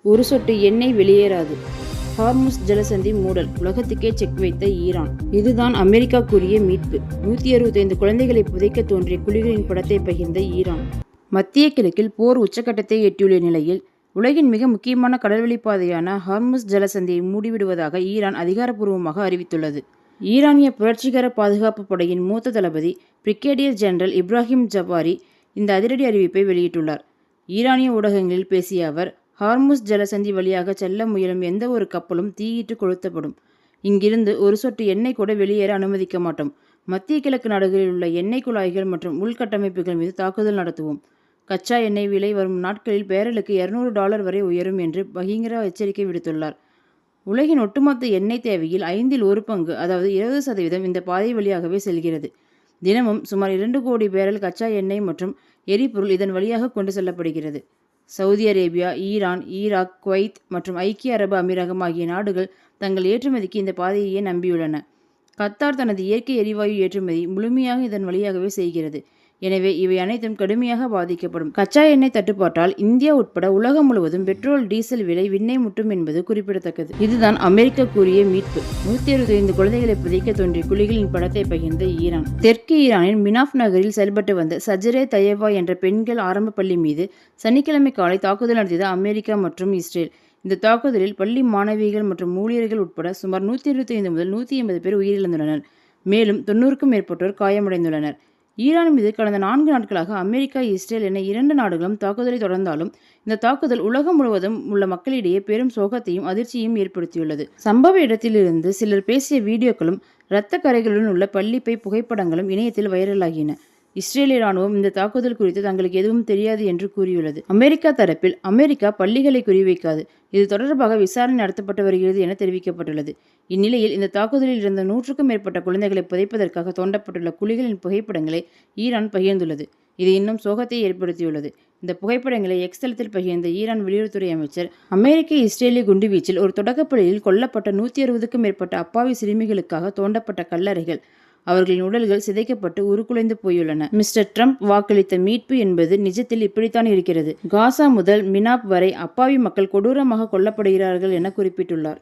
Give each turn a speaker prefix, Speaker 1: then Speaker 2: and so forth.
Speaker 1: ஒரு சொட்டு எண்ணெய் வெளியேறாது. ஹார்முஸ் ஜலசந்தி மூடல், உலகத்துக்கே செக் வைத்த ஈரான். இதுதான் அமெரிக்கா கூறிய மீட்பு. 165 குழந்தைகளை புதைக்க தோன்றிய குழிகளின் படத்தை பகிர்ந்த ஈரான். மத்திய கிழக்கில் போர் உச்சக்கட்டத்தை எட்டியுள்ள நிலையில் உலகின் மிக முக்கியமான கடல்வழி பாதையான ஹார்முஸ் ஜலசந்தியை மூடிவிடுவதாக ஈரான் அதிகாரப்பூர்வமாக அறிவித்துள்ளது. ஈரானிய புரட்சிகர பாதுகாப்பு படையின் மூத்த தளபதி பிரிகேடியர் ஜெனரல் இப்ராஹிம் ஜபாரி இந்த அதிரடி அறிவிப்பை வெளியிட்டுள்ளார். ஈரானிய ஊடகங்களில் பேசிய அவர், ஹார்முஸ் ஜலசந்தி வழியாக செல்ல முயலும் எந்த ஒரு கப்பலும் தீயிட்டு கொளுத்தப்படும். இங்கிருந்து ஒரு சொட்டு எண்ணெய் கூட வெளியேற அனுமதிக்க மாட்டோம். மத்திய கிழக்கு நாடுகளில் உள்ள எண்ணெய் குழாய்கள் மற்றும் உள்கட்டமைப்புகள் மீது தாக்குதல் நடத்துவோம். கச்சா எண்ணெய் விலை வரும் நாட்களில் பேரலுக்கு $200 வரை உயரும் என்று பகிரங்க எச்சரிக்கை விடுத்துள்ளார். உலகின் ஒட்டுமொத்த எண்ணெய் தேவையில் 1/5 பங்கு, அதாவது 20% இந்த பாதை வழியாகவே செல்கிறது. தினமும் சுமார் 2 கோடி பேரல் கச்சா எண்ணெய் மற்றும் எரிபொருள் இதன் வழியாக கொண்டு செல்லப்படுகிறது. Saudi Arabia, Iran, Iraq, Kuwait மற்றும் ஐக்கிய அரபு அமீரகம் ஆகிய நாடுகள் தங்கள் ஏற்றுமதிக்கு இந்த பாதையையே நம்பியுள்ளன. கத்தார் தனது இயற்கை எரிவாயு ஏற்றுமதி முழுமையாக இதன் வழியாகவே செய்கிறது. எனவே இவை அனைத்தும் கடுமையாக பாதிக்கப்படும். கச்சா எண்ணெய் தட்டுப்பாட்டால் இந்தியா உட்பட உலகம் முழுவதும் பெட்ரோல், டீசல் விலை விண்ணை முட்டும் என்பது குறிப்பிடத்தக்கது. இதுதான் அமெரிக்கா கூறிய மீட்பு. 165 குழந்தைகளை புதைக்க தோன்றிய குழிகளின் படத்தை பகிர்ந்த ஈரான். தெற்கு ஈரானின் மினாப் நகரில் செயல்பட்டு வந்த சஜரே தயவா என்ற பெண்கள் ஆரம்ப பள்ளி மீது சனிக்கிழமை காலை தாக்குதல் நடத்தியது அமெரிக்கா மற்றும் இஸ்ரேல். இந்த தாக்குதலில் பள்ளி மாணவிகள் மற்றும் ஊழியர்கள் உட்பட சுமார் 125 முதல் 180 பேர் உயிரிழந்துள்ளனர். மேலும் 90க்கும் மேற்பட்டோர் காயமடைந்துள்ளனர். ஈரான் மீது கடந்த 4 நாட்களாக அமெரிக்கா, இஸ்ரேல் என 2 நாடுகளும் தாக்குதலை தொடர்ந்தாலும் இந்த தாக்குதல் உலகம் முழுவதும் உள்ள மக்களிடையே பெரும் சோகத்தையும் அதிர்ச்சியையும் ஏற்படுத்தியுள்ளது. சம்பவ இடத்திலிருந்து சிலர் பேசிய வீடியோக்களும் இரத்த கரைகளுடன் உள்ள பள்ளிப்பை புகைப்படங்களும் இணையத்தில் வைரலாகின. இஸ்ரேலிய ராணுவம் இந்த தாக்குதல் குறித்து தங்களுக்கு எதுவும் தெரியாது என்று கூறியுள்ளது. அமெரிக்கா தரப்பில் அமெரிக்கா பள்ளிகளை குறிவைக்காது, இது தொடர்பாக விசாரணை நடத்தப்பட்டு வருகிறது என தெரிவிக்கப்பட்டுள்ளது. இந்நிலையில் இந்த தாக்குதலில் இருந்த 100க்கும் மேற்பட்ட குழந்தைகளை புதைப்பதற்காக தோண்டப்பட்டுள்ள குழிகளின் புகைப்படங்களை ஈரான் பகிர்ந்துள்ளது. இது இன்னும் சோகத்தை ஏற்படுத்தியுள்ளது. இந்த புகைப்படங்களை எக்ஸ் தளத்தில் பகிர்ந்த ஈரான் வெளியுறவுத்துறை அமைச்சர், அமெரிக்க இஸ்ரேலிய குண்டுவீச்சில் ஒரு தொடக்கப்பள்ளியில் கொல்லப்பட்ட 160க்கும் மேற்பட்ட அப்பாவி சிறுமிகளுக்காக தோண்டப்பட்ட கல்லறைகள், அவர்களின் உடல்கள் சிதைக்கப்பட்டு உருக்குலைந்து போயுள்ளன. மிஸ்டர் ட்ரம்ப் வாக்களித்த மீட்பு என்பது நிஜத்தில் இப்படித்தான் இருக்கிறது. காசா முதல் மினாப் வரை அப்பாவி மக்கள் கொடூரமாக கொல்லப்படுகிறார்கள் என குறிப்பிட்டுள்ளார்.